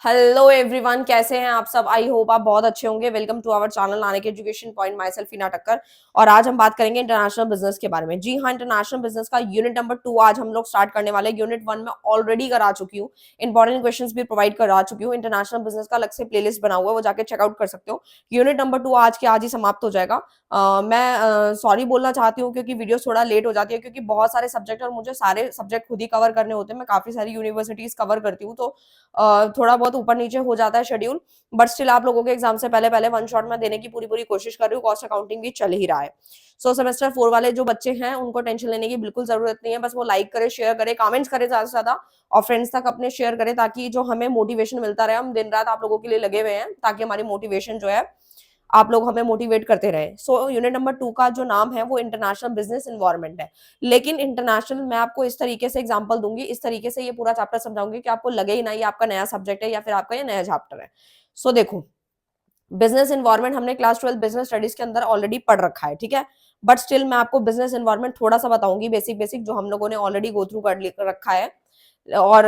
Hello everyone, कैसे हैं आप सब। आई होप आप बहुत अच्छे होंगे। Welcome to our channel Nanak education point. Myself Heena Takkar. और आज हम बात करेंगे इंटरनेशनल बिजनेस के बारे में। जी हाँ, इंटरनेशनल बिजनेस का यूनिट नंबर 2 आज हम लोग स्टार्ट करने वाले। यूनिट 1 में ऑलरेडी करा चुकी हूँ, इंपॉर्टेंट क्वेश्चंस भी प्रोवाइड करा चुकी हूँ। इंटरनेशनल बिजनेस का अलग से प्लेलिस्ट बना हुआ है, वो जाके चेकआउट कर सकते हो। यूनिट नंबर 2 आज के आज ही समाप्त हो जाएगा। मैं सॉरी बोलना चाहती हूँ क्योंकि वीडियो थोड़ा लेट हो जाती है, क्योंकि बहुत सारे सब्जेक्ट और मुझे सारे सब्जेक्ट खुद ही कवर करने होते हैं। मैं काफी सारी यूनिवर्सिटीज कवर करती हूँ, तो थोड़ा बहुत ऊपर नीचे हो जाता है शेड्यूल। बट स्टिल आप लोगों के एग्जाम से पहले पहले वन शॉट में देने की पूरी पूरी कोशिश कर रही हूँ। कॉस्ट अकाउंटिंग भी चल ही रहा है। सो सेमेस्टर 4 वाले जो बच्चे हैं उनको टेंशन लेने की बिल्कुल जरूरत नहीं है। बस वो लाइक करे, शेयर करे, कमेंट्स करे ज्यादा से ज्यादा, और फ्रेंड्स तक अपने शेयर करे, ताकि जो हमें मोटिवेशन मिलता रहे। हम दिन रात आप लोगों के लिए लगे हुए हैं, ताकि हमारी मोटिवेशन जो है, आप लोग हमें मोटिवेट करते रहे। सो यूनिट नंबर 2 का जो नाम है वो इंटरनेशनल बिजनेस एनवायरनमेंट है। लेकिन इंटरनेशनल मैं आपको इस तरीके से एग्जांपल दूंगी, इस तरीके से ये पूरा चैप्टर समझाऊंगी कि आपको लगे ही ना ये आपका नया सब्जेक्ट है या फिर आपका ये नया चैप्टर है। सो देखो, बिजनेस एनवायरनमेंट हमने क्लास 12 बिजनेस स्टडीज के अंदर ऑलरेडी पढ़ रखा है, ठीक है। बट स्टिल मैं आपको बिजनेस एनवायरनमेंट थोड़ा सा बताऊंगी, बेसिक बेसिक जो हम लोगों ने ऑलरेडी गो थ्रू कर रखा है। और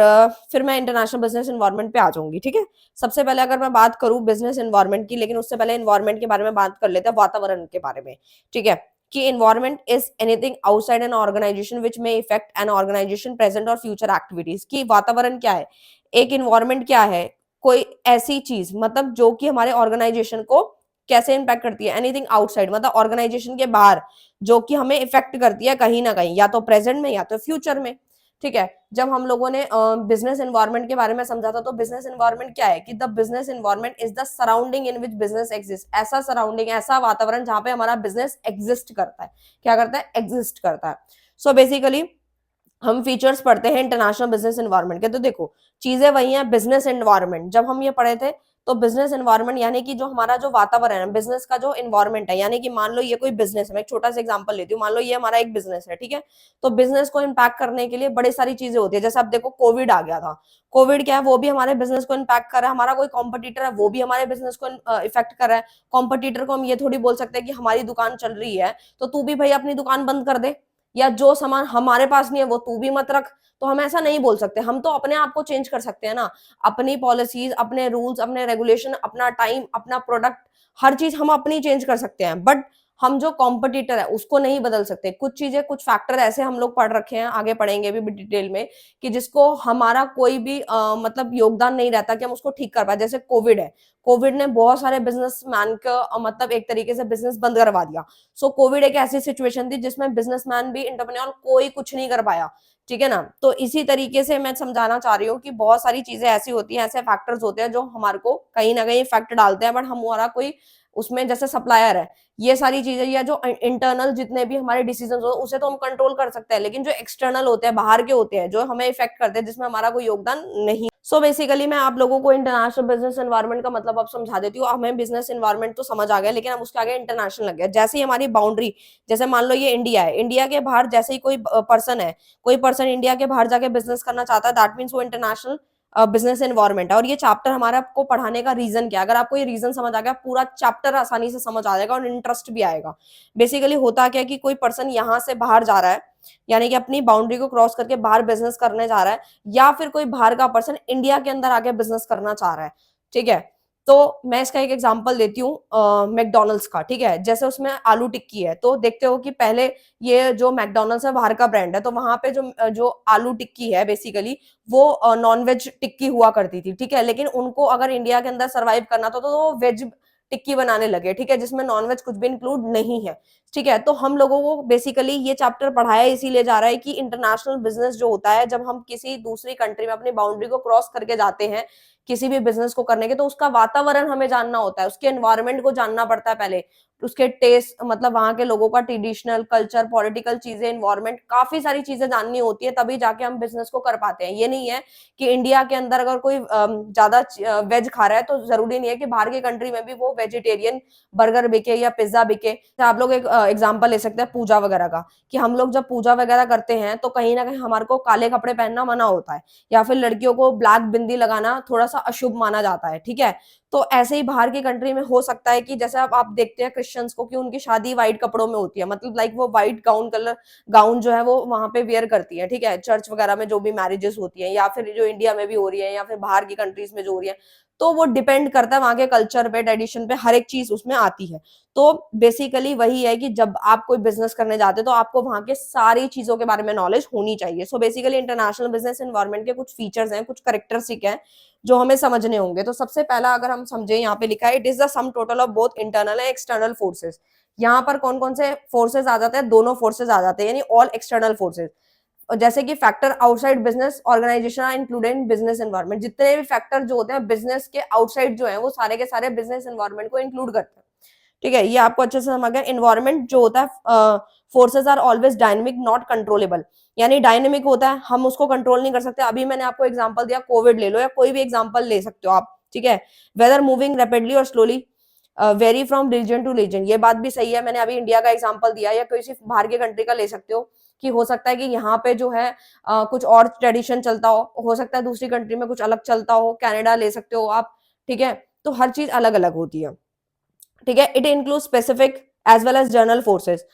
फिर मैं इंटरनेशनल बिजनेस एनवायरनमेंट पे आ जाऊंगी, ठीक है। सबसे पहले अगर मैं बात करूं बिजनेस एनवायरनमेंट की, लेकिन उससे पहले एनवायरनमेंट के बारे में बात कर लेते हैं, वातावरण के बारे में, ठीक है। कि environment is anything outside an organization which may effect an organization present और फ्यूचर एक्टिविटीज। की वातावरण क्या है, एक एनवायरनमेंट क्या है, कोई ऐसी चीज मतलब जो कि हमारे ऑर्गेनाइजेशन को कैसे इंपैक्ट करती है। एनीथिंग आउटसाइड मतलब ऑर्गेनाइजेशन के बाहर, जो कि हमें इफेक्ट करती है कहीं ना कहीं, या तो प्रेजेंट में या तो फ्यूचर में, ठीक है। जब हम लोगों ने बिजनेस एनवायरनमेंट के बारे में समझा था, तो बिजनेस एनवायरनमेंट क्या है कि the business environment is the surrounding in which business exist. ऐसा सराउंडिंग, ऐसा वातावरण जहां पे हमारा बिजनेस एग्जिस्ट करता है। क्या करता है, एग्जिस्ट करता है। सो बेसिकली हम फीचर्स पढ़ते हैं इंटरनेशनल बिजनेस एनवायरनमेंट के। तो देखो, चीजें वही हैं। बिजनेस एनवायरनमेंट जब हम ये पढ़े थे, तो बिजनेस एनवायरनमेंट यानी कि जो हमारा जो वातावरण है, बिजनेस का जो एनवायरनमेंट है, यानी कि मान लो ये कोई बिजनेस है। मैं एक छोटा सा एग्जांपल लेती हूँ। मान लो ये हमारा एक बिजनेस है, ठीक है। तो बिजनेस को इम्पैक्ट करने के लिए बड़ी सारी चीजें होती है। जैसे आप देखो, कोविड आ गया था। कोविड क्या है, वो भी हमारे बिजनेस को इम्पैक्ट कर रहा है। हमारा कोई कॉम्पिटिटर है, वो भी हमारे बिजनेस को इफेक्ट कर रहा है। कॉम्पिटिटर को हम ये थोड़ी बोल सकते हैं कि हमारी दुकान चल रही है तो तू भी भाई अपनी दुकान बंद कर दे, या जो सामान हमारे पास नहीं है वो तू भी मत रख। तो हम ऐसा नहीं बोल सकते। हम तो अपने आप को चेंज कर सकते हैं ना, अपनी पॉलिसीज, अपने रूल्स, अपने रेगुलेशन, अपना टाइम, अपना प्रोडक्ट, हर चीज हम अपनी चेंज कर सकते हैं। बट हम जो कॉम्पिटिटर है उसको नहीं बदल सकते। कुछ चीजें, कुछ फैक्टर ऐसे हम लोग पढ़ रखे हैं, आगे पढ़ेंगे भी डिटेल में, कि जिसको हमारा कोई भी मतलब योगदान नहीं रहता कि हम उसको ठीक कर पाए। जैसे कोविड है, कोविड ने बहुत सारे बिजनेसमैन का मतलब एक तरीके से बिजनेस बंद करवा दिया। सो कोविड एक ऐसी सिचुएशन थी जिसमें बिजनेसमैन भी, एंटरप्रेन्योर कोई कुछ नहीं कर पाया, ठीक है ना। तो इसी तरीके से मैं समझाना चाह रही हूँ कि बहुत सारी चीजें ऐसी होती हैं, ऐसे फैक्टर्स होते हैं जो हमारे को कहीं ना कहीं इफेक्ट डालते हैं। बट हमारा कोई उसमें, जैसे सप्लायर है, ये सारी चीजें, या जो इंटरनल जितने भी हमारे डिसीजन हो, उसे तो हम कंट्रोल कर सकते हैं। लेकिन जो एक्सटर्नल होते हैं, बाहर के होते हैं, जो हमें इफेक्ट करते हैं, जिसमें हमारा कोई योगदान नहीं। सो बेसिकली मैं आप लोगों को इंटरनेशनल बिजनेस एनवायरनमेंट का मतलब अब समझा देती हूँ। हमें बिजनेस एनवायरनमेंट तो समझ आ गया, लेकिन अब उसके आगे इंटरनेशनल लग गया। जैसे ही हमारी बाउंड्री, जैसे मान लो ये इंडिया है, इंडिया के बाहर जैसे ही कोई पर्सन है, कोई पर्सन इंडिया के बाहर जाके बिजनेस करना चाहता है, दैट मीन्स वो इंटरनेशनल बिजनेस एनवायरनमेंट है। और ये चैप्टर हमारा आपको पढ़ाने का रीजन क्या है, अगर आपको ये रीजन समझ आ गया, पूरा चैप्टर आसानी से समझ आ जाएगा और इंटरेस्ट भी आएगा। बेसिकली होता क्या है कि कोई पर्सन यहाँ से बाहर जा रहा है, यानी कि अपनी बाउंड्री को क्रॉस करके बाहर बिजनेस करने जा रहा है, या फिर कोई बाहर का पर्सन इंडिया के अंदर आके बिजनेस करना चाह रहा है, ठीक है। तो मैं इसका एक एग्जांपल देती हूँ मैकडोनल्ड्स का, ठीक है। जैसे उसमें आलू टिक्की है, तो देखते हो कि पहले ये जो मैकडोनल्ड्स है बाहर का ब्रांड है, तो वहां पे जो आलू टिक्की है बेसिकली, वो नॉन वेज टिक्की हुआ करती थी, ठीक है। लेकिन उनको अगर इंडिया के अंदर सर्वाइव करना था, तो वो वेज टिक्की बनाने लगे, ठीक है, जिसमें नॉनवेज कुछ भी इंक्लूड नहीं है, ठीक है। तो हम लोगों को बेसिकली ये चैप्टर पढ़ाया इसीलिए जा रहा है कि इंटरनेशनल बिजनेस जो होता है, जब हम किसी दूसरी कंट्री में अपनी बाउंड्री को क्रॉस करके जाते हैं किसी भी बिजनेस को करने के, तो उसका वातावरण हमें जानना होता है, उसके एनवायरनमेंट को जानना पड़ता है पहले, उसके टेस्ट, मतलब वहां के लोगों का ट्रेडिशनल कल्चर, पॉलिटिकल चीजें, एनवायरनमेंट, काफी सारी चीजें जाननी होती है, तभी जाके हम बिजनेस को कर पाते हैं। ये नहीं है कि इंडिया के अंदर अगर कोई ज्यादा वेज खा रहा है, तो जरूरी नहीं है कि बाहर की कंट्री में भी वो वेजिटेरियन बर्गर बिके या पिज्जा बिके। तो आप लोग एक एग्जांपल ले सकते हैं पूजा वगैरह का, कि हम लोग जब पूजा वगैरह करते हैं, तो कहीं ना कहीं हमारे को काले कपड़े पहनना मना होता है, या फिर लड़कियों को ब्लैक बिंदी लगाना थोड़ा सा अशुभ माना जाता है, ठीक है। तो ऐसे ही बाहर की कंट्री में हो सकता है कि जैसे अब आप देखते हैं क्रिश्चियंस को कि उनकी शादी व्हाइट कपड़ों में होती है, मतलब लाइक वो व्हाइट गाउन जो है वो वहां पे वेयर करती है, ठीक है, चर्च वगैरह में जो भी मैरिजेस होती है, या फिर जो इंडिया में भी हो रही है या फिर बाहर की कंट्रीज में जो हो रही है, तो वो डिपेंड करता है वहां के कल्चर पे, ट्रेडिशन पे, हर एक चीज उसमें आती है। तो बेसिकली वही है कि जब आप कोई बिजनेस करने जाते हो तो आपको वहां के सारी चीजों के बारे में नॉलेज होनी चाहिए। So basically international business environment के कुछ फीचर्स हैं, कुछ करेक्टरिस्टिक हैं जो हमें समझने होंगे। तो सबसे पहला अगर हम समझे, यहाँ पे लिखा है it is the sum total of both internal and external forces. यहाँ पर कौन कौन से फोर्सेस आ जाते हैं? दोनों फोर्सेस आ जाते हैं, यानी ऑल एक्सटर्नल फोर्सेस। जैसे कि factor outside business organization included business environment, जितने भी फैक्टर जो होते हैं बिजनेस के आउटसाइड जो है वो सारे के सारे बिजनेस एनवायरनमेंट को इंक्लूड करते हैं, ठीक है, ये आपको अच्छे से समझ गया। एनवायरनमेंट जो होता है, forces are always dynamic not controllable, यानी डायनेमिक होता है, हम उसको कंट्रोल नहीं कर सकते। अभी मैंने आपको एग्जांपल दिया, कोविड ले लो या कोई भी एग्जांपल ले सकते हो आप, ठीक है, वेदर मूविंग रैपिडली और slowly, vary from region to region, ये बात भी सही है। मैंने अभी इंडिया का एग्जांपल दिया, या किसी बाहर के कंट्री का ले सकते हो कि हो सकता है कि यहाँ पे जो है कुछ और ट्रेडिशन चलता हो सकता है दूसरी कंट्री में कुछ अलग चलता हो, कनाडा ले सकते हो आप, ठीक है, तो हर चीज अलग अलग होती है, ठीक है। It include specific as well as general forces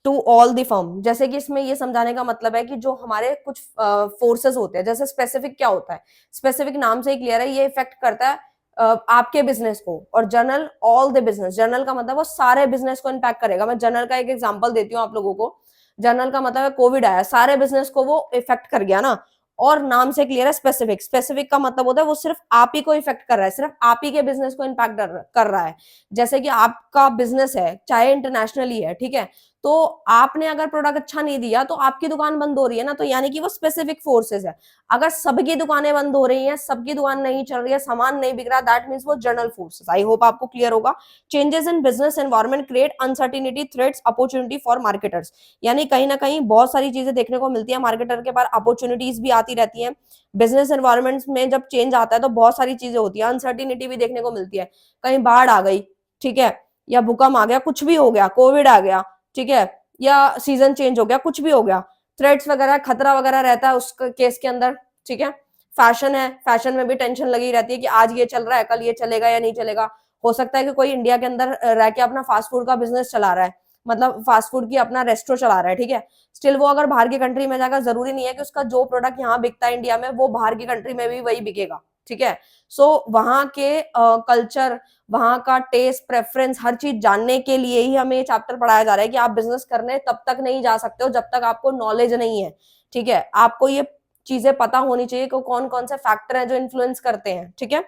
to all the firm, जैसे कि इसमें ये समझाने का मतलब है कि जो हमारे कुछ फोर्सेस होते हैं, जैसे स्पेसिफिक क्या होता है, स्पेसिफिक नाम से ही क्लियर है, ये इफेक्ट करता है आपके बिजनेस को, और general all the business, general का मतलब वो सारे बिजनेस को इम्पैक्ट करेगा। मैं जनरल का एक एग्जांपल देती हूँ आप लोगों को। जनरल का मतलब है कोविड आया, सारे बिजनेस को वो इफेक्ट कर गया ना, और नाम से क्लियर है स्पेसिफिक, स्पेसिफिक का मतलब होता है वो सिर्फ आप ही को इफेक्ट कर रहा है, सिर्फ आप ही के बिजनेस को इम्पैक्ट कर रहा है। जैसे कि आपका बिजनेस है, चाहे इंटरनेशनली है, ठीक है, तो आपने अगर प्रोडक्ट अच्छा नहीं दिया तो आपकी दुकान बंद हो रही है ना, तो यानी कि वो स्पेसिफिक फोर्सेस है। अगर सबकी दुकानें बंद हो रही हैं, सबकी दुकान नहीं चल रही है, सामान नहीं बिक रहा, दैट मींस वो जनरल फोर्सेस। आई होप आपको क्लियर होगा। Changes in business environment create uncertainty, threats, opportunity for marketers, यानी कहीं ना कहीं बहुत सारी चीजें देखने को मिलती है, मार्केटर के पास अपॉर्चुनिटीज भी आती रहती है। बिजनेस एनवायरनमेंट में जब चेंज आता है तो बहुत सारी चीजें होती है, अनसर्टिनिटी भी देखने को मिलती है, कहीं बाढ़ आ गई, ठीक है, या भूकंप आ गया, कुछ भी हो गया, कोविड आ गया, ठीक है, या सीजन चेंज हो गया, कुछ भी हो गया, थ्रेट्स वगैरह, खतरा वगैरह रहता है उस केस के अंदर, ठीक है। फैशन है, फैशन में भी टेंशन लगी रहती है कि आज ये चल रहा है, कल ये चलेगा या नहीं चलेगा। हो सकता है कि कोई इंडिया के अंदर रह के अपना फास्ट फूड का बिजनेस चला रहा है, मतलब फास्ट फूड की अपना रेस्टोरेंट चला रहा है, ठीक है, स्टिल वो अगर बाहर की कंट्री में जाकर, जरूरी नहीं है कि उसका जो प्रोडक्ट यहाँ बिकता है इंडिया में वो बाहर की कंट्री में भी वही बिकेगा, ठीक है। सो वहां के कल्चर, वहां का टेस्ट, प्रेफरेंस, हर चीज जानने के लिए ही हमें ये चैप्टर पढ़ाया जा रहा है कि आप बिजनेस करने तब तक नहीं जा सकते हो जब तक आपको नॉलेज नहीं है, ठीक है। आपको ये चीजें पता होनी चाहिए कि कौन कौन से फैक्टर हैं जो इन्फ्लुएंस करते हैं, ठीक है।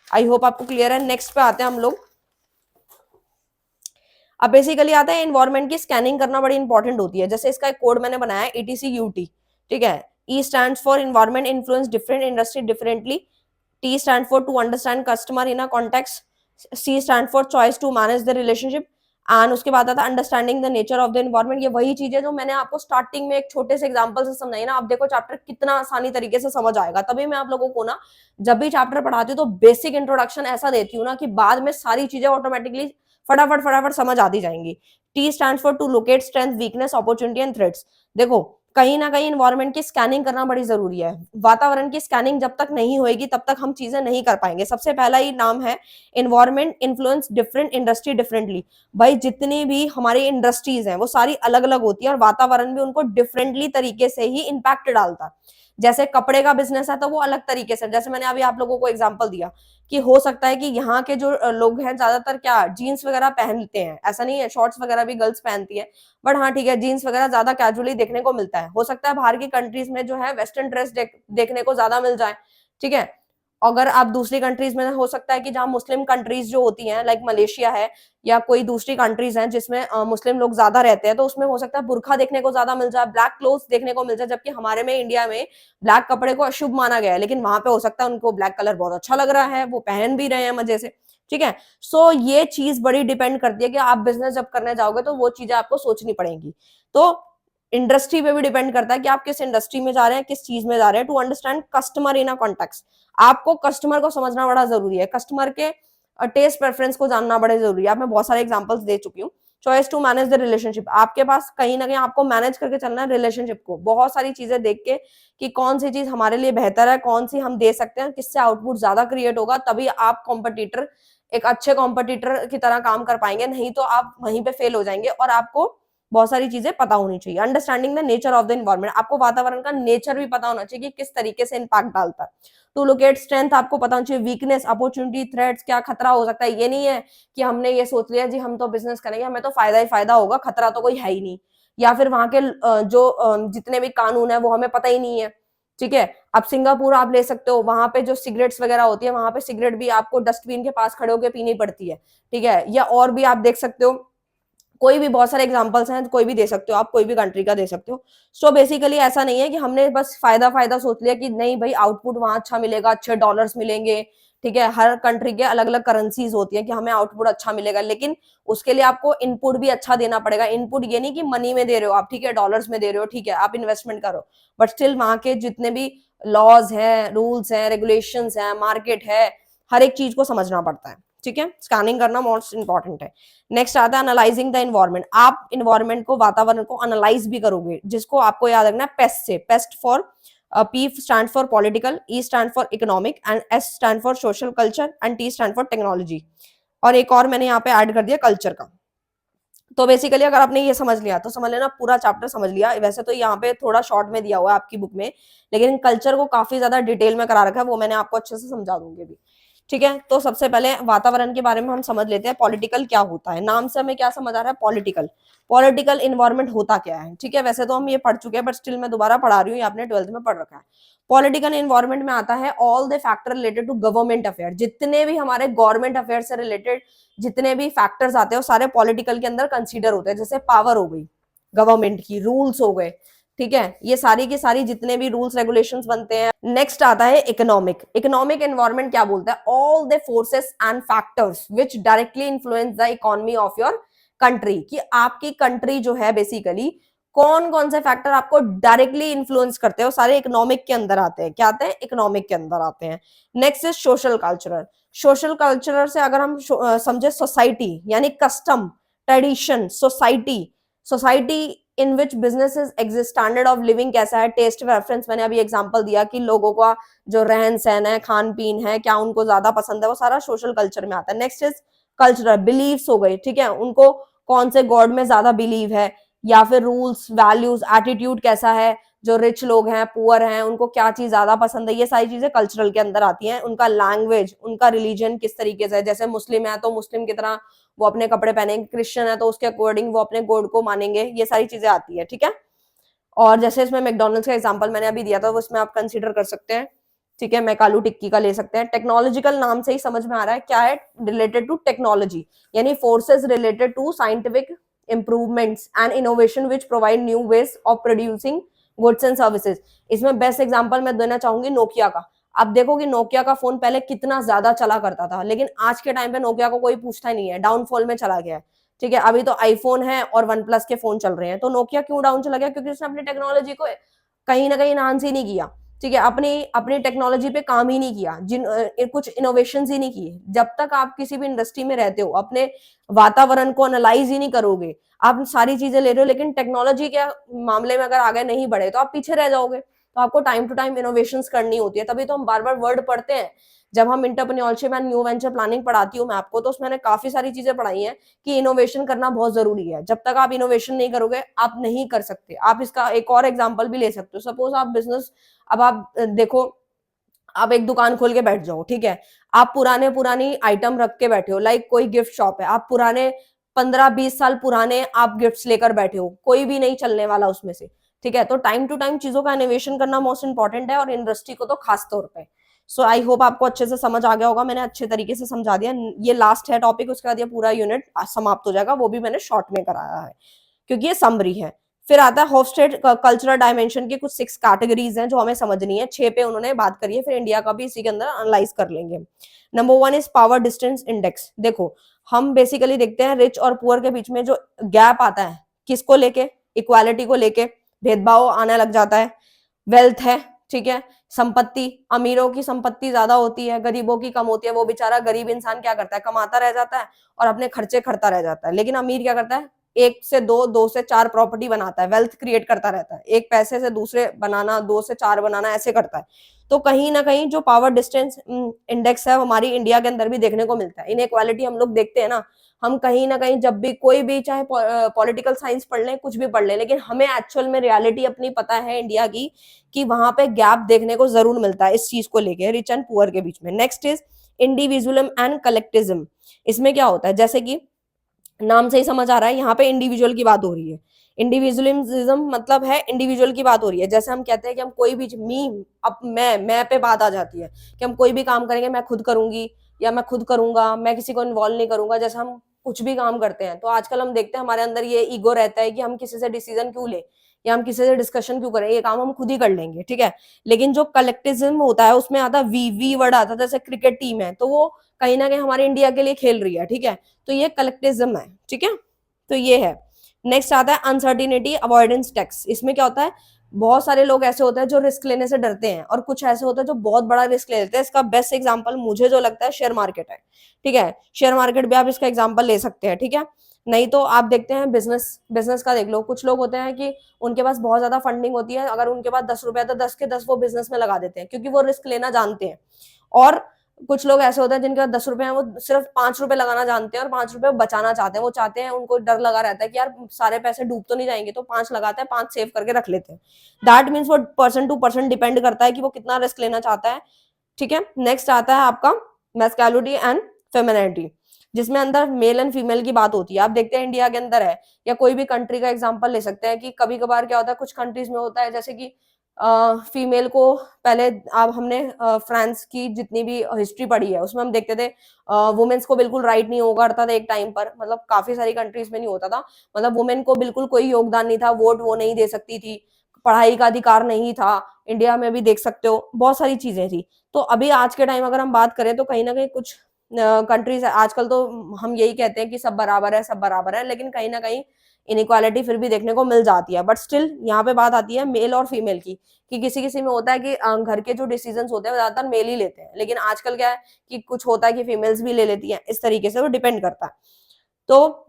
आई होप आपको क्लियर है। नेक्स्ट पे आते हैं हम लोग। अब बेसिकली आता है एनवायरनमेंट की स्कैनिंग करना बड़ी इंपॉर्टेंट होती है। जैसे इसका एक कोड मैंने बनाया है ETCUT, ठीक है। E stands for environment influence different industry differently, T stands for to understand customer in a context, C stands for choice to manage the relationship, and उसके बाद आता है understanding the nature of the environment. ये वही चीज है जो मैंने आपको स्टार्टिंग में एक छोटे से एग्जांपल से समझाई ना। आप देखो चैप्टर कितना आसानी तरीके से समझ आएगा। तभी मैं आप लोगों को ना जब भी चैप्टर पढ़ाती हूँ तो बेसिक इंट्रोडक्शन ऐसा देती हूँ ना कि बाद में सारी चीजें ऑटोमेटिकली फटाफट फटाफट समझ आती जाएंगी। T stand for to locate strength, weakness, opportunity and threats. देखो कहीं ना कहीं इन्वायरमेंट की स्कैनिंग करना बड़ी जरूरी है। वातावरण की स्कैनिंग जब तक नहीं होगी तब तक हम चीजें नहीं कर पाएंगे। सबसे पहला ही नाम है environment influence different industry differently. भाई जितनी भी हमारी इंडस्ट्रीज हैं वो सारी अलग अलग होती है और वातावरण भी उनको डिफरेंटली तरीके से ही इम्पैक्ट डालता है। जैसे कपड़े का बिजनेस है तो वो अलग तरीके से, जैसे मैंने अभी आप लोगों को एग्जांपल दिया कि हो सकता है कि यहाँ के जो लोग हैं ज्यादातर क्या जीन्स वगैरह पहनते हैं, ऐसा नहीं है, शॉर्ट्स वगैरह भी गर्ल्स पहनती है, बट हाँ ठीक है जीन्स वगैरह ज्यादा कैजुअली देखने को मिलता है। हो सकता है बाहर की कंट्रीज में जो है वेस्टर्न ड्रेस देखने को ज्यादा मिल जाए, ठीक है। अगर आप दूसरी कंट्रीज में, हो सकता है कि जहाँ मुस्लिम कंट्रीज जो होती हैं लाइक मलेशिया है या कोई दूसरी कंट्रीज हैं जिसमें मुस्लिम लोग ज्यादा रहते हैं, तो उसमें हो सकता है बुरखा देखने को ज्यादा मिल जाए, ब्लैक क्लोथ्स देखने को मिल जाए। जबकि हमारे में इंडिया में ब्लैक कपड़े को अशुभ माना गया है, लेकिन वहां पे हो सकता है उनको ब्लैक कलर बहुत अच्छा लग रहा है, वो पहन भी रहे हैं मजे से, ठीक है। सो ये चीज बड़ी डिपेंड करती है कि आप बिजनेस जब करने जाओगे तो वो चीजें आपको सोचनी पड़ेंगी। तो इंडस्ट्री पे भी डिपेंड करता है कि आप किस इंडस्ट्री में जा रहे हैं, किस चीज में जा रहे हैं। To understand customer in a context, आपको कस्टमर को समझना बड़ा जरूरी है, कस्टमर के टेस्ट प्रेफरेंस को जानना बड़ा जरूरी है। अब मैं बहुत सारे एग्जांपल्स दे चुकी हूँ, choice to manage the relationship, आपके पास कहीं ना कहीं आपको मैनेज करके चलना है रिलेशनशिप को, बहुत सारी चीजें देख के कि कौन सी चीज हमारे लिए बेहतर है, कौन सी हम दे सकते हैं, किससे आउटपुट ज्यादा क्रिएट होगा, तभी आप कॉम्पिटिटर एक अच्छे कॉम्पिटिटर की तरह काम कर पाएंगे, नहीं तो आप वहीं पे फेल हो जाएंगे। और आपको बहुत सारी चीजें पता होनी चाहिए। Understanding the nature of the environment, आपको वातावरण का नेचर भी पता होना चाहिए कि किस तरीके से इम्पैक्ट डालता है। टू लोकेट स्ट्रेंथ, आपको पता होना चाहिए वीकनेस, अपॉर्चुनिटी, थ्रेट्स, क्या खतरा हो सकता है। ये नहीं है कि हमने ये सोच लिया जी हम तो बिजनेस करेंगे, हमें तो फायदा ही फायदा होगा, खतरा तो कोई है ही नहीं, या फिर वहां के जो जितने भी कानून है वो हमें पता ही नहीं है। ठीक है, अब सिंगापुर आप ले सकते हो, वहां पे जो सिगरेट्स वगैरह होती है, वहां पे सिगरेट भी आपको डस्टबिन के पास खड़े होकर पीनी पड़ती है। ठीक है, या और भी आप देख सकते हो, कोई भी बहुत सारे एग्जांपल्स हैं, कोई भी दे सकते हो आप, कोई भी कंट्री का दे सकते हो। सो बेसिकली ऐसा नहीं है कि हमने बस फायदा फायदा सोच लिया कि नहीं भाई आउटपुट वहां अच्छा मिलेगा, अच्छे डॉलर्स मिलेंगे। ठीक है, हर कंट्री के अलग अलग करेंसीज होती है कि हमें आउटपुट अच्छा मिलेगा, लेकिन उसके लिए आपको इनपुट भी अच्छा देना पड़ेगा। इनपुट ये नहीं कि मनी में दे रहे हो आप, ठीक है, डॉलर्स में दे रहे हो, ठीक है, आप इन्वेस्टमेंट करो, बट स्टिल वहां के जितने भी लॉज हैं, रूल्स हैं, रेगुलेशंस हैं, मार्केट है, हर एक चीज को समझना पड़ता है। ठीक है, स्कैनिंग करना मोस्ट इंपॉर्टेंट है। नेक्स्ट आता है एनालाइजिंग द इन्वायरमेंट, आप इन्वायरमेंट को, वातावरण को एनालाइज भी करोगे, जिसको आपको याद रखना है पेस्ट से। Paste for P stand for political, E stand for economic and S stand for social culture and T stand for technology. और एक और मैंने यहाँ पे ऐड कर दिया कल्चर का। तो बेसिकली अगर आपने ये समझ लिया तो समझ लेना पूरा चैप्टर समझ लिया। वैसे तो यहाँ पे थोड़ा शॉर्ट में दिया हुआ है आपकी बुक में, लेकिन कल्चर को काफी ज्यादा डिटेल में करा रखा है, वो मैंने आपको अच्छे से समझा दूंगी अभी। ठीक है, तो सबसे पहले वातावरण के बारे में हम समझ लेते हैं, पॉलिटिकल क्या होता है। नाम से हमें क्या समझ आ रहा है, पॉलिटिकल। पॉलिटिकल इन्वायरमेंट होता क्या है, ठीक है, वैसे तो हम ये पढ़ चुके हैं, बट स्टिल मैं दोबारा पढ़ा रही हूँ, ये आपने 12th में पढ़ रखा है। पॉलिटिकल इन्वायरमेंट में आता है all the factor related to government affair, जितने भी हमारे गवर्नमेंट अफेयर से रिलेटेड जितने भी फैक्टर्स आते हैं वो सारे पॉलिटिकल के अंदर कंसीडर होते हैं। जैसे पावर हो गई गवर्नमेंट की, रूल्स हो गए, ठीक है, ये सारी की सारी जितने भी रूल्स रेगुलेशंस बनते हैं। नेक्स्ट आता है इकोनॉमिक। इकोनॉमिक एनवायरनमेंट क्या बोलता है, all the forces and factors which directly influence the economy of your country, कि आपकी कंट्री जो है बेसिकली कौन कौन से फैक्टर आपको डायरेक्टली इन्फ्लुएंस करते हैं, वो सारे इकोनॉमिक के अंदर आते हैं। क्या आते हैं, इकोनॉमिक के अंदर आते हैं। Next is social cultural. Social cultural से अगर हम समझे सोसाइटी, यानी custom, tradition, society, society in which businesses exist, standard of living कैसा है, टेस्ट रेफरेंस, मैंने अभी एग्जांपल दिया कि लोगों का जो रहन सहन है, खान पीन है, क्या उनको ज्यादा पसंद है, वो सारा सोशल कल्चर में आता है। नेक्स्ट इज कल्चरल, बिलीव्स हो गई, ठीक है, उनको कौन से गॉड में ज्यादा बिलीव है, या फिर रूल्स, वैल्यूज, एटीट्यूड कैसा है, जो रिच लोग हैं, पुअर हैं, उनको क्या चीज ज्यादा पसंद है, ये सारी चीजें कल्चरल के अंदर आती हैं। उनका लैंग्वेज, उनका रिलीजन किस तरीके से है, जैसे मुस्लिम है तो मुस्लिम की तरह वो अपने कपड़े पहनेंगे, क्रिश्चियन है तो उसके अकॉर्डिंग वो अपने गॉड को मानेंगे, ये सारी चीजें आती है। ठीक है, और जैसे इसमें मैकडोनल्ड्स का एग्जांपल मैंने अभी दिया था, वो इसमें आप कंसीडर कर सकते हैं। ठीक है, मैकालू टिक्की का ले सकते हैं। टेक्नोलॉजिकल नाम से ही समझ में आ रहा है क्या है, रिलेटेड टू टेक्नोलॉजी, यानी forces related to scientific improvements and innovation which provide new ways of producing goods and services। इसमें बेस्ट एग्जांपल मैं देना चाहूंगी नोकिया का। आप देखो कि नोकिया का फोन पहले कितना ज्यादा चला करता था, लेकिन आज के टाइम पे नोकिया को कोई पूछता ही नहीं है, डाउनफॉल में चला गया है। ठीक है, अभी तो आईफोन है और वन प्लस के फोन चल रहे हैं। तो नोकिया क्यों डाउन चला गया, क्योंकि उसने अपनी टेक्नोलॉजी को कहीं ना कहीं इनहांस ही नहीं किया। ठीक है, अपनी अपनी टेक्नोलॉजी पे काम ही नहीं किया, कुछ इनोवेशन ही नहीं किए। जब तक आप किसी भी इंडस्ट्री में रहते हो, अपने वातावरण को एनालाइज ही नहीं करोगे, आप सारी चीजें ले रहे हो, लेकिन टेक्नोलॉजी के मामले में अगर आगे नहीं बढ़े तो आप पीछे रह जाओगे। तो आपको टाइम टू टाइम इनोवेशंस करनी होती है। तभी तो हम बार बार वर्ड पढ़ते हैं। जब हम entrepreneurship and new venture planning पढ़ाती हूँ मैं आपको, तो उसमें मैंने काफी सारी चीजें पढ़ाई हैं कि इनोवेशन करना बहुत जरूरी है। जब तक आप इनोवेशन नहीं करोगे आप नहीं कर सकते। आप इसका एक और एग्जाम्पल भी ले सकते हो। सपोज आप बिजनेस, अब आप देखो, आप एक दुकान खोल के बैठ जाओ, ठीक है, आप पुरानी आइटम रख के बैठे हो, लाइक कोई गिफ्ट शॉप है, आप पुराने 15-20 साल पुराने आप गिफ्ट्स लेकर बैठे हो, कोई भी नहीं चलने वाला उसमें से। ठीक है, तो टाइम टू टाइम चीजों का इनोवेशन करना मोस्ट इंपॉर्टेंट है, और इंडस्ट्री को तो खास तौर पे। सो आई होप आपको अच्छे से समझ आ गया होगा, मैंने अच्छे तरीके से समझा दिया। ये लास्ट है टॉपिक, उसके बाद ये पूरा यूनिट समाप्त हो जाएगा, वो भी मैंने शॉर्ट में कराया है क्योंकि ये समरी है। फिर आता है होफस्टेड कल्चरल डायमेंशन की कुछ 6 कैटेगरीज हैं जो हमें समझनी है। 6 पे उन्होंने बात करी है, फिर इंडिया का भी इसी के अंदर एनालाइज कर लेंगे। Number 1 is power distance index. देखो, हम बेसिकली देखते हैं रिच और पुअर के बीच में जो गैप आता है, किसको लेके, इक्वालिटी को लेके भेदभाव आने लग जाता है। वेल्थ है, ठीक है। संपत्ति, अमीरों की संपत्ति ज्यादा होती है, गरीबों की कम होती है। वो बेचारा गरीब इंसान क्या करता है, कमाता रह जाता है और अपने खर्चे करता रह जाता है। लेकिन अमीर क्या करता है, एक से दो, दो से चार प्रॉपर्टी बनाता है, वेल्थ क्रिएट करता रहता है, एक पैसे से दूसरे बनाना, दो से चार बनाना, ऐसे करता है। तो कहीं ना कहीं जो पावर डिस्टेंस इंडेक्स है हमारी इंडिया के अंदर भी देखने को मिलता है। इनइक्वालिटी हम लोग देखते हैं ना, हम कहीं ना कहीं जब भी कोई भी, चाहे पॉलिटिकल साइंस पढ़ लें, कुछ भी पढ़ लें, लेकिन हमें एक्चुअल में रियलिटी अपनी पता है इंडिया की, कि वहां पे गैप देखने को जरूर मिलता है इस चीज को लेके, रिच एंड पुअर के बीच में। Next is individualism and collectivism. इसमें क्या होता है, जैसे कि नाम से ही समझ आ रहा है, यहाँ पे इंडिविजुअल की बात हो रही है। इंडिविजुअलिज्म मतलब है इंडिविजुअल की बात हो रही है। जैसे हम कहते हैं कि हम कोई भी मी, अब मैं पे बात आ जाती है कि हम कोई भी काम करेंगे मैं खुद करूंगी या मैं खुद करूंगा, मैं किसी को इन्वॉल्व नहीं करूंगा। जैसे हम कुछ भी काम करते हैं तो आजकल हम देखते हैं हमारे अंदर ये ईगो रहता है कि हम किसी से डिसीजन क्यों ले या हम किसी से डिस्कशन क्यों करें, ये काम हम खुद ही कर लेंगे, ठीक है। लेकिन जो कलेक्टिज्म होता है उसमें आता वी वर्ड आता है। जैसे क्रिकेट टीम है तो वो कहीं ना कहीं हमारे इंडिया के लिए खेल रही है, ठीक है। तो ये कलेक्टिज्म है, ठीक है। तो ये है। नेक्स्ट आता है अनसर्टिनिटी अवॉइडेंस टैक्स। इसमें क्या होता है, बहुत सारे लोग ऐसे होते हैं जो रिस्क लेने से डरते हैं और कुछ ऐसे होते हैं जो बहुत बड़ा रिस्क ले लेते हैं। इसका बेस्ट एग्जांपल मुझे जो लगता है शेयर मार्केट है, ठीक है। शेयर मार्केट भी आप इसका एग्जांपल ले सकते हैं, ठीक है। नहीं तो आप देखते हैं बिजनेस, बिजनेस का देख लो। कुछ लोग होते हैं कि उनके पास बहुत ज्यादा फंडिंग होती है, अगर उनके पास 10 रुपए तो 10 के 10 वो बिजनेस में लगा देते हैं क्योंकि वो रिस्क लेना जानते हैं। और कुछ लोग ऐसे होते हैं जिनके पास 10 रुपए हैं, वो सिर्फ 5 रुपए लगाना जानते हैं और 5 रुपए बचाना चाहते हैं। वो चाहते हैं, उनको डर लगा रहता है कि यार सारे पैसे डूब तो नहीं जाएंगे, तो 5 लगाते हैं, 5 सेव करके रख लेते हैं। दैट मीन्स वो पर्सन टू पर्सन डिपेंड करता है कि वो कितना रिस्क लेना चाहता है, ठीक है। नेक्स्ट आता है आपका मैस्कुलिनिटी एंड फेमिनिटी, जिसमें अंदर मेल एंड फीमेल की बात होती है। आप देखते हैं इंडिया के अंदर है या कोई भी कंट्री का एग्जांपल ले सकते हैं कि कभी कभार क्या होता है, कुछ कंट्रीज में होता है जैसे कि फीमेल को पहले, अब हमने फ्रांस की जितनी भी हिस्ट्री पढ़ी है उसमें हम देखते थे वुमेन्स को बिल्कुल राइट नहीं होगा करता था एक टाइम पर, मतलब काफी सारी कंट्रीज में नहीं होता था। मतलब वुमेन को बिल्कुल कोई योगदान नहीं था, वोट वो नहीं दे सकती थी, पढ़ाई का अधिकार नहीं था। इंडिया में भी देख सकते हो बहुत सारी चीजें थी। तो अभी आज के टाइम अगर हम बात करें तो कहीं ना कहीं कुछ कंट्रीज आजकल तो हम यही कहते हैं कि सब बराबर है, सब बराबर है, लेकिन कहीं ना कहीं इनइक्वालिटी फिर भी देखने को मिल जाती है। बट स्टिल यहाँ पे बात आती है मेल और फीमेल की, कि किसी किसी में होता है कि घर के जो डिसीजन होते हैं वो ज्यादातर मेल ही लेते हैं, लेकिन आजकल क्या है कि कुछ होता है कि फीमेल्स भी ले लेती हैं। इस तरीके से वो डिपेंड करता है। तो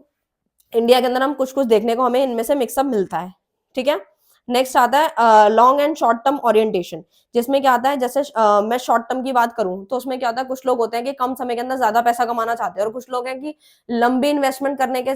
इंडिया के अंदर हम कुछ कुछ देखने को हमें इनमें से मिक्सअप मिलता है, ठीक है। नेक्स्ट आता है long and short term orientation, जिसमें क्या आता है, जैसे मैं शॉर्ट टर्म की बात करूं तो उसमें क्या होता है, कुछ लोग होते हैं कि कम समय के अंदर ज्यादा पैसा कमाना चाहते हैं और कुछ लोग हैं कि लंबी इन्वेस्टमेंट करने के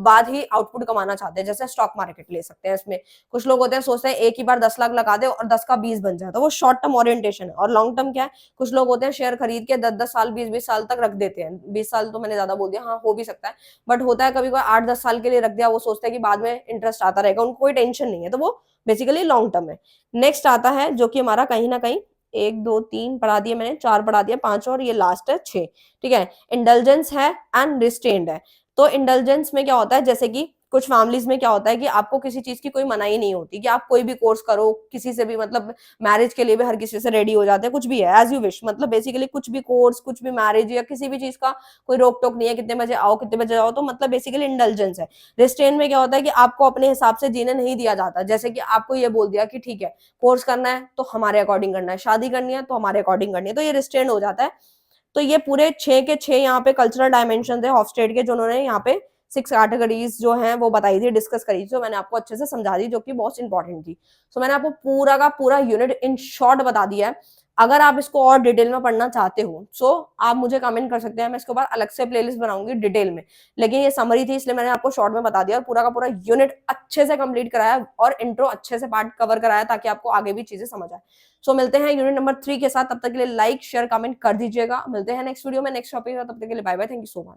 बाद ही आउटपुट कमाना चाहते हैं। जैसे स्टॉक मार्केट ले सकते हैं, इसमें कुछ लोग होते हैं सोचते हैं एक ही बार 10 लाख लगा दे और 10 का 20 बन जाए, तो वो शॉर्ट टर्म ओरिएंटेशन है। और लॉन्ग टर्म क्या है, कुछ लोग होते हैं शेयर खरीद के 10-10 साल 20-20 साल तक रख देते हैं। 20 साल तो मैंने ज्यादा बोल दिया, हाँ हो भी सकता है, बट होता है कभी कोई 8-10 साल के लिए रख दिया, वो सोचते हैं कि बाद में इंटरेस्ट आता रहेगा, उनको कोई टेंशन नहीं है, तो वो बेसिकली लॉन्ग टर्म है। नेक्स्ट आता है जो कि हमारा कहीं ना कहीं 1 2 3 पढ़ा दिए मैंने, 4 पढ़ा दिया, 5 और ये लास्ट है 6, ठीक है। इंडल्जेंस है एंड रिस्ट्रेंड है। तो इंडल्जेंस में क्या होता है, जैसे कि कुछ फैमिलीज में क्या होता है कि आपको किसी चीज की कोई मनाही नहीं होती कि आप कोई भी कोर्स करो, किसी से भी, मतलब मैरिज के लिए भी हर किसी से रेडी हो जाते हैं, कुछ भी है एज यू विश, मतलब बेसिकली कुछ भी कोर्स, कुछ भी मैरिज या किसी भी चीज का कोई रोक टोक नहीं है, कितने बजे आओ कितने बजे जाओ, तो मतलब बेसिकली इंडल्जेंस है। रिस्ट्रेन में क्या होता है कि आपको अपने हिसाब से जीने नहीं दिया जाता, जैसे कि आपको ये बोल दिया कि ठीक है कोर्स करना है तो हमारे अकॉर्डिंग करना है, शादी करनी है तो हमारे अकॉर्डिंग करनी है, तो ये रिस्ट्रेन हो जाता है। तो ये पूरे 6 के 6 यहाँ पे कल्चरल डायमेंशन है हॉफस्टेड के, जो उन्होंने यहाँ पे 6 कैटेगरीज जो हैं वो बताई थी, डिस्कस करी थी, जो मैंने आपको अच्छे से समझा दी, जो कि बहुत इंपॉर्टेंट थी। सो मैंने आपको पूरा का पूरा यूनिट इन शॉर्ट बता दिया है। अगर आप इसको और डिटेल में पढ़ना चाहते हो सो आप मुझे कमेंट कर सकते हैं, मैं इसके बाद अलग से प्लेलिस्ट बनाऊंगी डिटेल में, लेकिन ये समरी थी इसलिए मैंने आपको शॉर्ट में बता दिया और पूरा का पूरा यूनिट अच्छे से कंप्लीट कराया और इंट्रो अच्छे से पार्ट कवर कराया ताकि आपको आगे भी चीजें समझ आए। सो मिलते हैं यूनिट नंबर 3 के साथ, तब तक के लिए लाइक शेयर कमेंट कर दीजिएगा। मिलते हैं नेक्स्ट वीडियो में नेक्स्ट टॉपिक, तब तक के लिए bye bye, thank you so much.